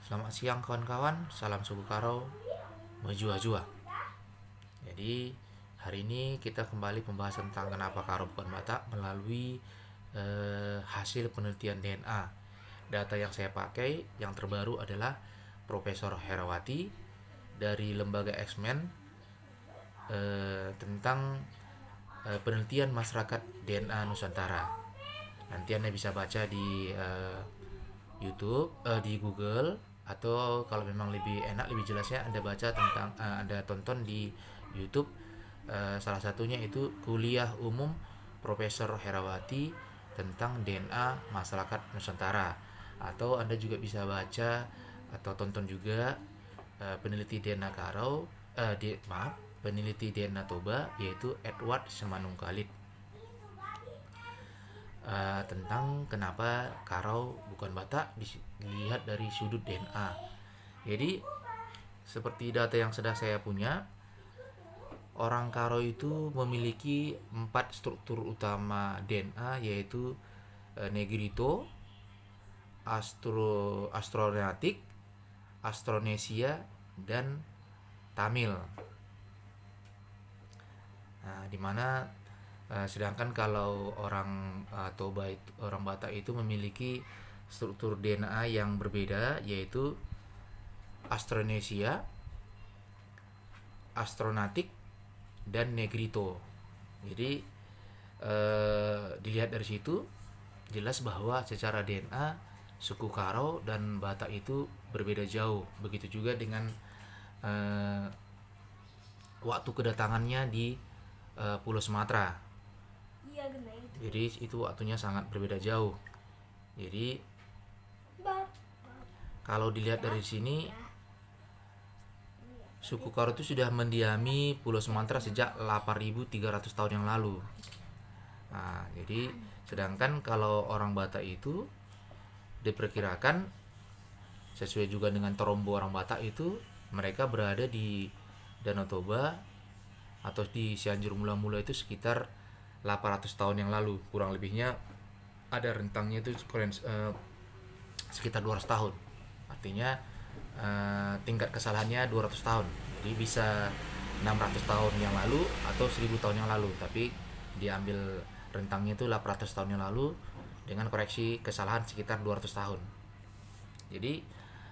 Selamat siang kawan-kawan, salam suku Karo, Mejua-jua. Jadi hari ini kita kembali membahas tentang kenapa Karo bukan Batak melalui hasil penelitian DNA. Data yang saya pakai yang terbaru adalah Profesor Herawati dari lembaga X-Men tentang penelitian masyarakat DNA Nusantara. Nanti Anda bisa baca di YouTube, di Google, atau kalau memang lebih enak lebih jelasnya Anda baca tentang Anda tonton di YouTube. Salah satunya itu kuliah umum Profesor Herawati tentang DNA masyarakat Nusantara, atau Anda juga bisa baca atau tonton juga peneliti DNA Karo peneliti DNA Toba, yaitu Edward Semanungkalit, tentang kenapa Karo bukan Batak dilihat dari sudut DNA. Jadi seperti data yang sudah saya punya, orang Karo itu memiliki 4 struktur utama DNA, yaitu Negrito, Austroneatik, Austronesia, dan Tamil. Nah, dimana sedangkan kalau orang Toba itu, orang Batak itu memiliki struktur DNA yang berbeda, yaitu Austronesia, Austronatik, dan Negrito. Jadi dilihat dari situ jelas bahwa secara DNA suku Karo dan Batak itu berbeda jauh. Begitu juga dengan waktu kedatangannya di Pulau Sumatera. Jadi itu waktunya sangat berbeda jauh. Jadi kalau dilihat dari sini, suku Karo itu sudah mendiami Pulau Sumatera sejak 8.300 tahun yang lalu. Nah, jadi sedangkan kalau orang Batak itu diperkirakan sesuai juga dengan terombo orang Batak itu, mereka berada di Danau Toba atau di Cianjur mula-mula itu sekitar 800 tahun yang lalu. Kurang lebihnya ada rentangnya itu sekitar 200 tahun. Artinya tingkat kesalahannya 200 tahun. Jadi bisa 600 tahun yang lalu atau 1000 tahun yang lalu, tapi diambil rentangnya itu 800 tahun yang lalu dengan koreksi kesalahan sekitar 200 tahun. Jadi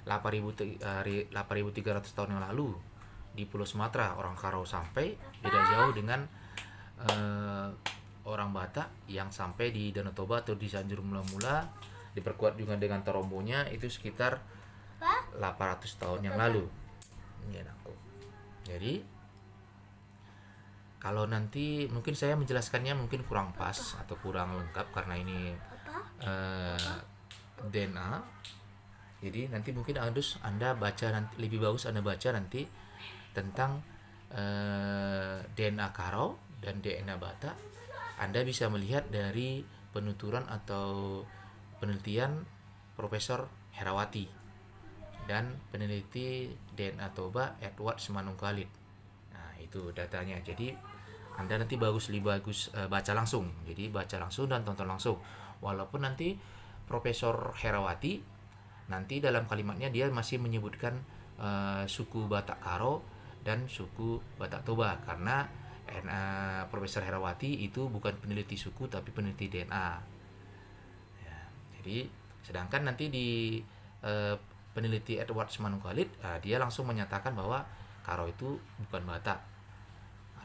8.300 tahun yang lalu di Pulau Sumatera orang Karo sampai, beda jauh dengan orang Batak yang sampai di Danau Toba atau di Cianjur mula-mula, diperkuat juga dengan terombonya itu sekitar 800 tahun yang lalu. Jadi kalau nanti mungkin saya menjelaskannya mungkin kurang pas atau kurang lengkap karena ini DNA. Jadi nanti mungkin Anda baca nanti, lebih bagus Anda baca nanti tentang DNA Karo dan DNA Batak. Anda bisa melihat dari penuturan atau penelitian Profesor Herawati dan peneliti DNA Toba Edward Semanungkalit. Nah, itu datanya. Jadi Anda nanti lebih bagus baca langsung. Jadi baca langsung dan tonton langsung. Walaupun nanti Profesor Herawati nanti dalam kalimatnya dia masih menyebutkan suku Batak Karo dan suku Batak Toba, karena Profesor Herawati itu bukan peneliti suku tapi peneliti DNA. Ya, jadi sedangkan nanti di peneliti Edward Semanungkalit, dia langsung menyatakan bahwa Karo itu bukan Batak.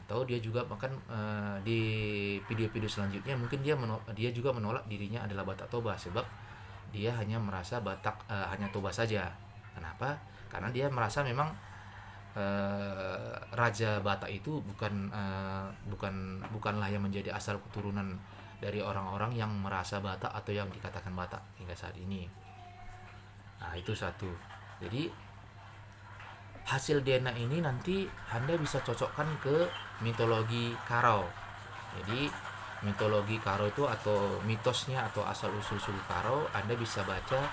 Atau dia juga bahkan di video-video selanjutnya mungkin dia juga menolak dirinya adalah Batak Toba, sebab dia hanya merasa Batak hanya Toba saja. Kenapa? Karena dia merasa memang Raja Batak itu bukanlah yang menjadi asal keturunan dari orang-orang yang merasa Batak atau yang dikatakan Batak hingga saat ini. Nah, itu satu. Jadi hasil DNA ini nanti Anda bisa cocokkan ke mitologi Karo. Jadi mitologi Karo itu atau mitosnya atau asal usul suku Karo Anda bisa baca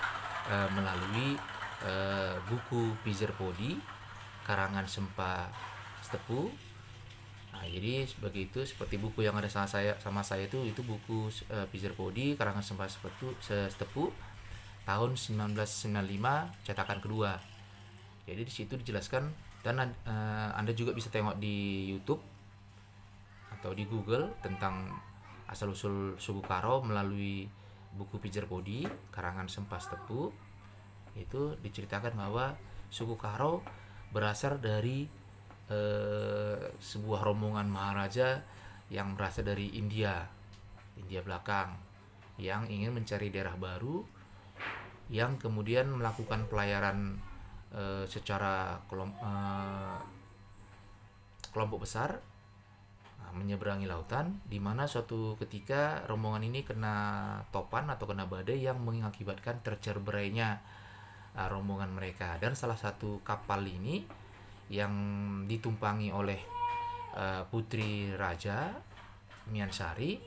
melalui buku Pizerpodi karangan Sempa Stepu. Nah, jadi begitu seperti buku yang ada sama saya itu buku Pizerpodi karangan Sempa Stepu. tahun 1995 cetakan kedua. Jadi di situ dijelaskan, dan Anda juga bisa tengok di YouTube atau di Google tentang asal-usul suku Karo melalui buku Pijar Bodi karangan Sempas Tepu. Itu diceritakan bahwa suku Karo berasal dari sebuah rombongan maharaja yang berasal dari India belakang, yang ingin mencari daerah baru, yang kemudian melakukan pelayaran secara kelompok besar, menyeberangi lautan, di mana suatu ketika rombongan ini kena topan atau kena badai yang mengakibatkan tercerberainya rombongan mereka. Dan salah satu kapal ini yang ditumpangi oleh putri raja Miansari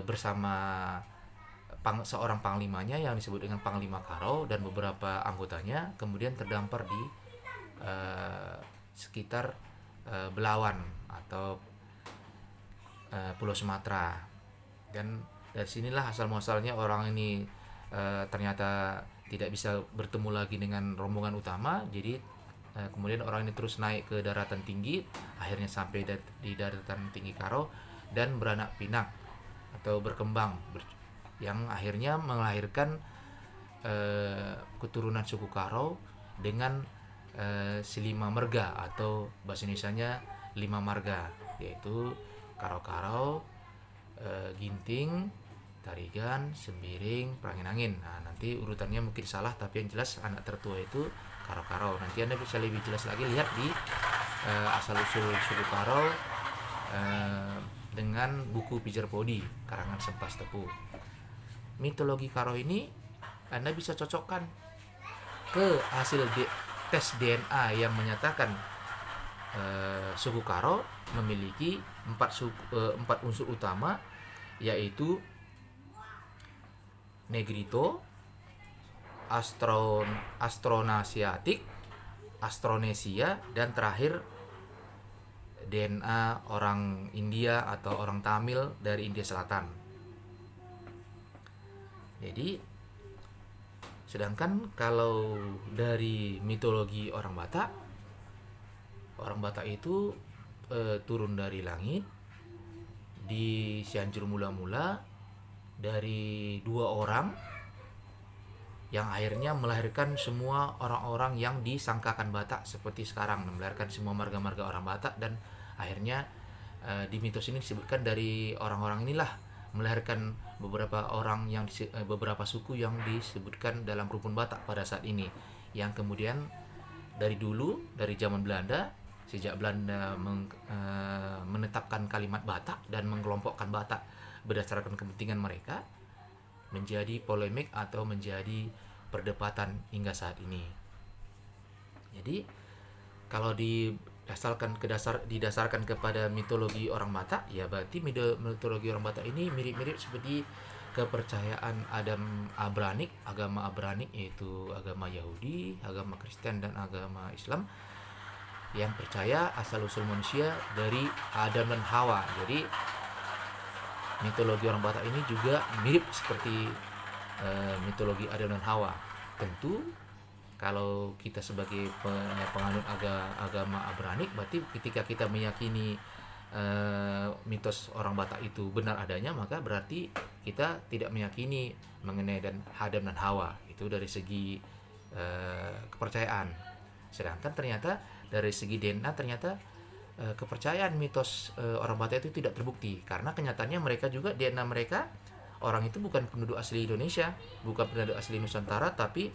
bersama seorang panglimanya yang disebut dengan Panglima Karo dan beberapa anggotanya kemudian terdampar di sekitar Belawan atau Pulau Sumatera. Dan dari sinilah asal muasalnya orang ini ternyata tidak bisa bertemu lagi dengan rombongan utama. Jadi kemudian orang ini terus naik ke daratan tinggi, akhirnya sampai di daratan tinggi Karo dan beranak pinak atau berkembang, yang akhirnya melahirkan keturunan suku Karo dengan silima marga atau bahasa Indonesianya 5 marga, yaitu Karo-Karo, Ginting, Tarigan, Sembiring, Peranginangin. Nah, nanti urutannya mungkin salah, tapi yang jelas anak tertua itu Karo-Karo. Nanti Anda bisa lebih jelas lagi lihat di asal-usul suku Karo dengan buku Pijar Bodi karangan Sempas Tepu. Mitologi Karo ini Anda bisa cocokkan ke hasil tes DNA yang menyatakan suku Karo memiliki 4 unsur utama, yaitu Negrito, Austronasiatik, Austronesia, dan terakhir DNA orang India atau orang Tamil dari India Selatan. Jadi sedangkan kalau dari mitologi orang Batak itu turun dari langit di Cianjur mula-mula dari 2 orang yang akhirnya melahirkan semua orang-orang yang disangkakan Batak seperti sekarang, melahirkan semua marga-marga orang Batak. Dan akhirnya di mitos ini disebutkan dari orang-orang inilah melahirkan beberapa orang yang beberapa suku yang disebutkan dalam rukun Batak pada saat ini, yang kemudian dari dulu, dari zaman Belanda, sejak Belanda menetapkan kalimat Batak dan mengelompokkan Batak berdasarkan kepentingan mereka, menjadi polemik atau menjadi perdebatan hingga saat ini. Jadi kalau didasarkan kepada mitologi orang Batak, ya berarti mitologi orang Batak ini mirip-mirip seperti kepercayaan agama Abranik, yaitu agama Yahudi, agama Kristen, dan agama Islam, yang percaya asal-usul manusia dari Adam dan Hawa. Jadi mitologi orang Batak ini juga mirip seperti mitologi Adam dan Hawa. Tentu kalau kita sebagai penganut agama Abranik, berarti ketika kita meyakini mitos orang Batak itu benar adanya, maka berarti kita tidak meyakini mengenai Adam dan Hawa. Itu dari segi kepercayaan. Sedangkan ternyata dari segi DNA ternyata kepercayaan mitos orang Batak itu tidak terbukti, karena kenyataannya mereka juga, DNA mereka, orang itu bukan penduduk asli Indonesia, bukan penduduk asli Nusantara, tapi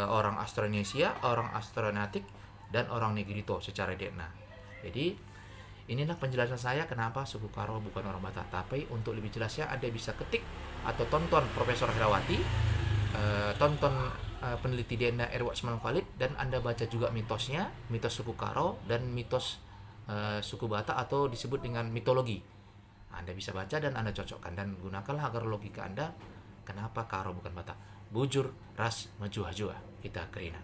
orang Austronesia, orang Austroneatik, dan orang Negrito secara DNA. Jadi inilah penjelasan saya kenapa suku Karo bukan orang Batak. Tapi untuk lebih jelasnya Anda bisa ketik atau tonton Profesor Herawati, tonton peneliti DNA Erwat Semalam Khalid, dan Anda baca juga mitosnya, mitos suku Karo dan mitos suku Batak atau disebut dengan mitologi. Anda bisa baca dan Anda cocokkan, dan gunakanlah agar logika Anda kenapa Karo bukan Batak. Bujur ras majuah jua kita kerina.